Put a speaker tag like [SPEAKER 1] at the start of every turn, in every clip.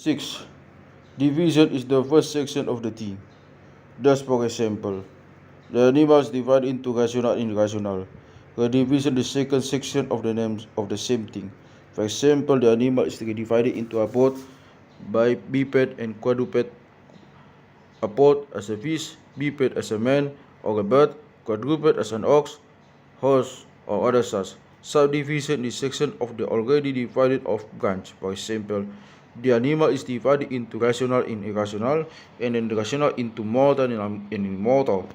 [SPEAKER 1] 6. Division is the first section of the thing. Thus, for example, the animals divide into rational and irrational. The division is the second section of the names of the same thing. For example, the animal is divided into a both by biped and quadruped. A pot as a fish, biped as a man or a bird, quadruped as an ox, horse, or other such. Subdivision is section of the already divided of branch. For example, the animal is divided into rational and irrational, and then the rational into mortal and immortal.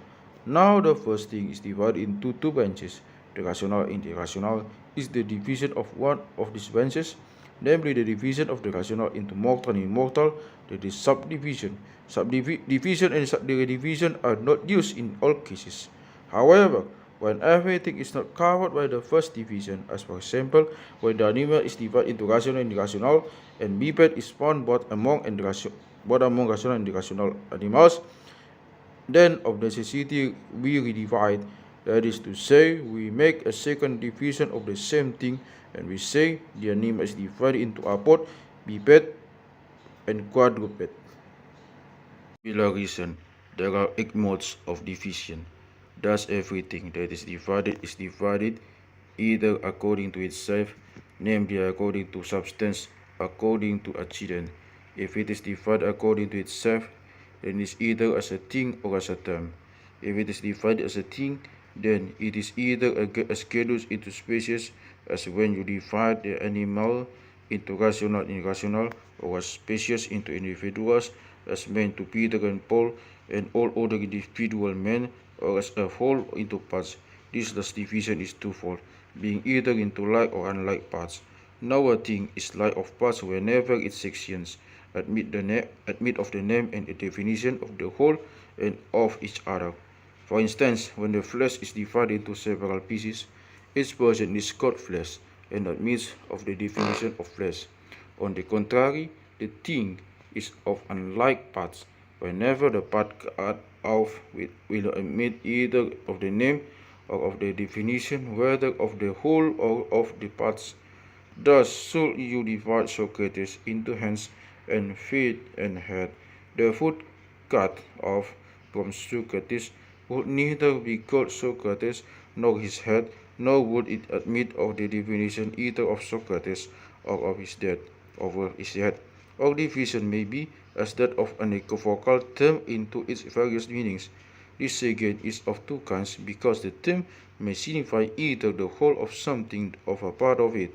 [SPEAKER 1] Now the first thing is divided into two branches. The rational and the irrational is the division of one of these branches, namely the division of the rational into mortal and immortal, that is subdivision. Subdivision and subdivision are not used in all cases. However, when everything is not covered by the first division, as for example, when the animal is divided into rational and irrational, and biped is found both among rational and irrational animals, then of necessity we redivide. That is to say, we make a second division of the same thing, and we say the animal is divided into apod, biped, and quadruped. Similar reason, there are 8 modes of division. Thus everything that is divided either according to itself, namely according to substance, according to accident. If it is divided according to itself, then it is either as a thing or as a term. If it is divided as a thing, then it is either a schedule into species, as when you divide the animal into rational and irrational, or as species into individuals, as men to Peter and Paul, and all other individual men, or as a whole into parts. This thus division is twofold, being either into like or unlike parts. Now a thing is like of parts whenever its sections admit of the name and the definition of the whole and of each other. For instance, when the flesh is divided into several pieces, each portion is called flesh and admits of the definition of flesh. On the contrary, the thing is of unlike parts, whenever the part cut off will admit either of the name or of the definition, whether of the whole or of the parts. Thus should you divide Socrates into hands and feet and head. The foot cut off from Socrates would neither be called Socrates nor his head, nor would it admit of the definition either of Socrates or of his death over his head. Or division may be as that of an equivocal term into its various meanings. This again is of two kinds, because the term may signify either the whole of something or a part of it.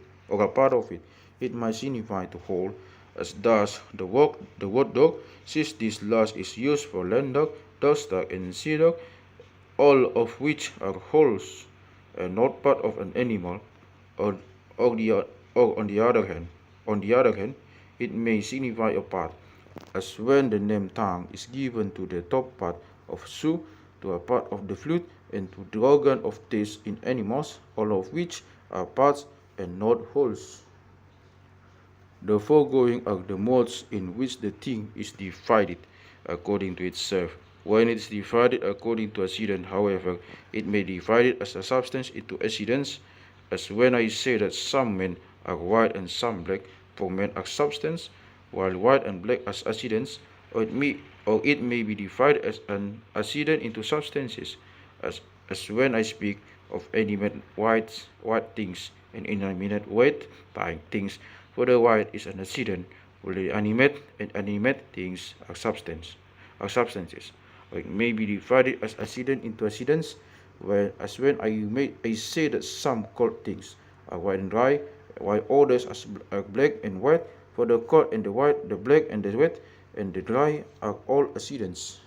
[SPEAKER 1] It might signify the whole, as thus the word dog, since this last is used for land dog, dog, and sea dog, all of which are wholes and not part of an animal. Or, or on the other hand, it may signify a part, as when the name tongue is given to the top part of shoe, to a part of the flute, and to the organ of taste in animals, all of which are parts and not wholes. The foregoing are the modes in which the thing is divided according to itself. When it is divided according to accident, however, it may be divided as a substance into accidents, as when I say that some men are white and some black, for men are substance, while white and black as accidents, or it may be divided as an accident into substances, as when I speak of animate white things and inanimate white things, for the white is an accident, while the animate and animate things are substances. Or it may be divided as accident into accidents, as when I say that some cold things are white and dry, while others are black and white, for the cold and the white, the black and the wet, and the dry are all accidents.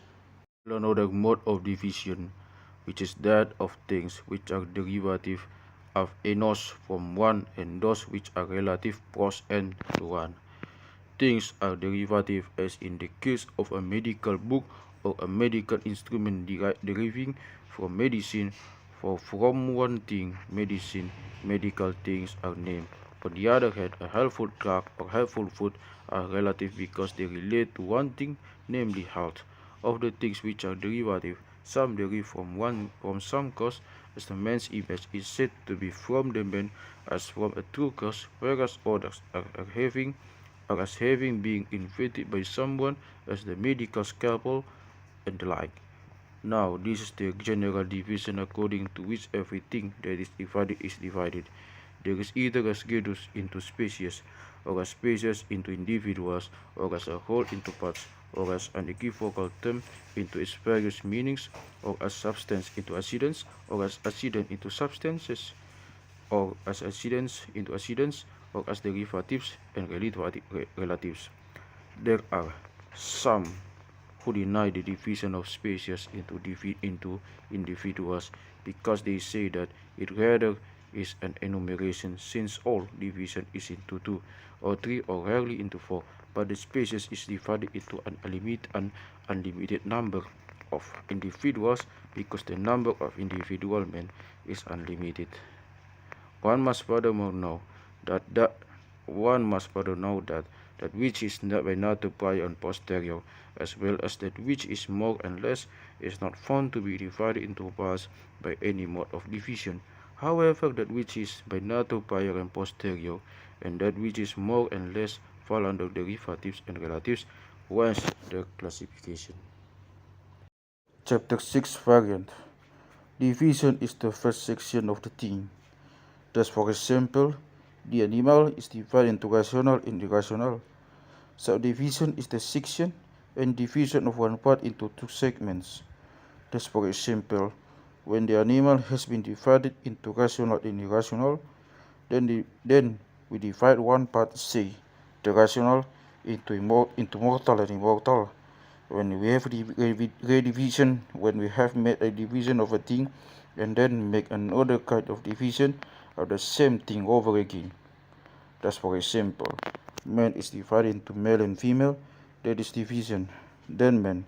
[SPEAKER 1] Another mode of division, which is that of things which are derivative of enos from one, and those which are relative pros and to one. Things are derivative as in the case of a medical book or a medical instrument deriving from medicine, for from one thing, medicine, medical things are named. On the other hand, a helpful drug or helpful food are relative because they relate to one thing, namely health. Of the things which are derivative, some derive from some cause, as the man's image is said to be from the man as from a true cause, whereas others are having or as having been invented by someone as the medical scalpel and the like. Now, this is the general division according to which everything that is divided is divided. There is either as genus into species, or as species into individuals, or as a whole into parts, or as an equivocal term into its various meanings, or as substance into accidents, or as accident into substances, or as accidents into accidents, or as derivatives and relatives. There are some who deny the division of species into individuals because they say that it rather is an enumeration, since all division is into two or three or rarely into four, but the species is divided into an unlimited number of individuals because the number of individual men is unlimited. One must furthermore know that that which is not by nature prior and posterior, as well as that which is more and less, is not found to be divided into parts by any mode of division. However, that which is by nature prior and posterior, and that which is more and less fall under derivatives and relatives, whence the classification. Chapter 6 Variant. Division is the first section of the theme. Thus, for example, the animal is divided into rational and irrational. Subdivision is the section and division of one part into two segments. Thus, for example, when the animal has been divided into rational and irrational, then we divide one part, say, the rational, into mortal and immortal. When we have redivision, when we have made a division of a thing, and then make another kind of division of the same thing over again. Thus, for example, man is divided into male and female, that is division. Then man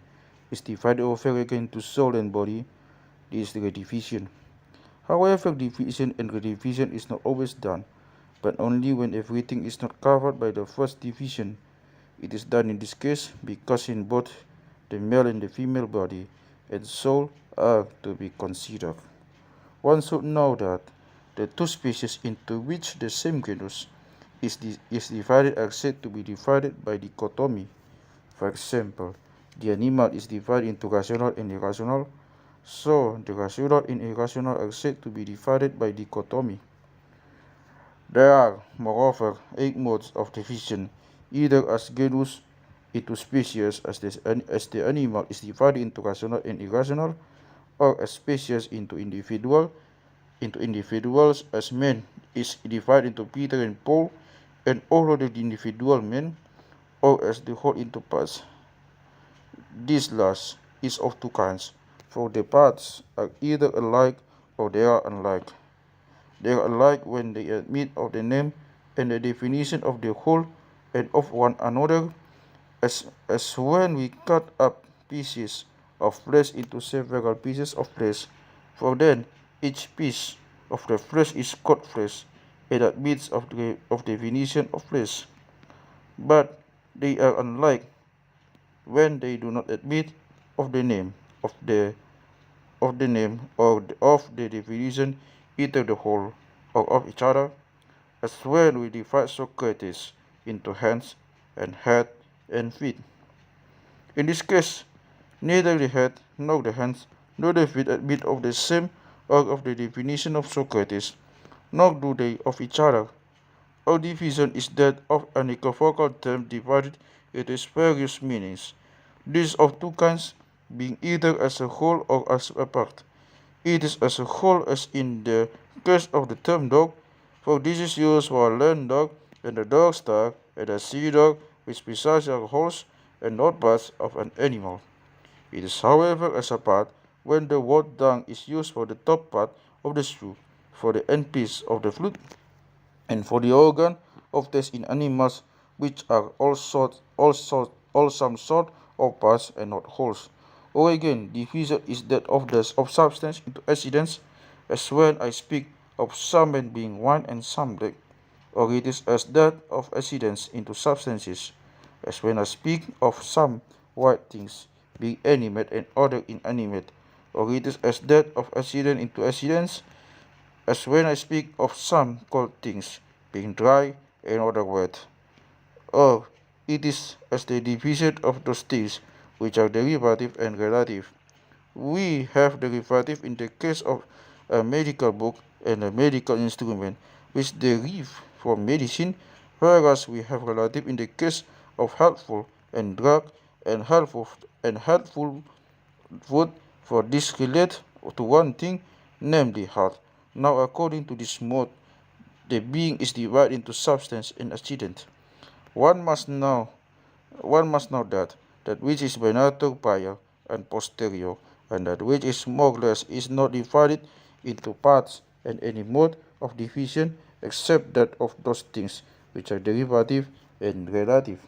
[SPEAKER 1] is divided over again to soul and body, this is the redivision. However, division and redivision is not always done, but only when everything is not covered by the first division. It is done in this case because in both the male and the female body and soul are to be considered. One should know that the two species into which the same genus is divided are said to be divided by dichotomy. For example, the animal is divided into rational and irrational, so the rational and irrational are said to be divided by dichotomy. There are, moreover, 8 modes of division, either as genus into species as the animal is divided into rational and irrational, or as species into individuals as man is divided into Peter and Paul and all of the individual men, or as the whole into parts. This last is of two kinds, for the parts are either alike or they are unlike. They are alike when they admit of the name and the definition of the whole and of one another, as when we cut up pieces of flesh into several pieces of flesh, for then each piece of the flesh is called flesh, and admits of the definition of flesh. But they are unlike when they do not admit of the name or of the definition, either the whole or of each other, as when we divide Socrates into hands and head and feet. In this case, neither the head nor the hands nor the feet admit of the same or of the definition of Socrates, nor do they of each other. Our division is that of an equivocal term divided into its various meanings. This is of two kinds, being either as a whole or as a part. It is as a whole as in the case of the term dog, for this is used for a land dog and a dog star and a sea dog, which precisely are wholes and not parts of an animal. It is, however, as a part when the word dung is used for the top part of the shoe, for the end piece of the flute, and for the organ of taste in animals, which are all some sort of parts and not wholes. Or again, division is that of substance into accidents, as when I speak of some men being wine and some black. Or it is as that of accidents into substances, as when I speak of some white things being animate and other inanimate. Or it is as that of accident into accidents, as when I speak of some cold things being dry and other wet. or it is as the division of those things which are derivative and relative. We have derivative in the case of a medical book and a medical instrument, which derive from medicine, whereas we have relative in the case of helpful and drug and helpful food, for this relate to one thing, namely health. Now, according to this mode, the being is divided into substance and accident. One must know that which is by nature prior and posterior, and that which is more or less is not divided into parts and any mode of division except that of those things which are derivative and relative.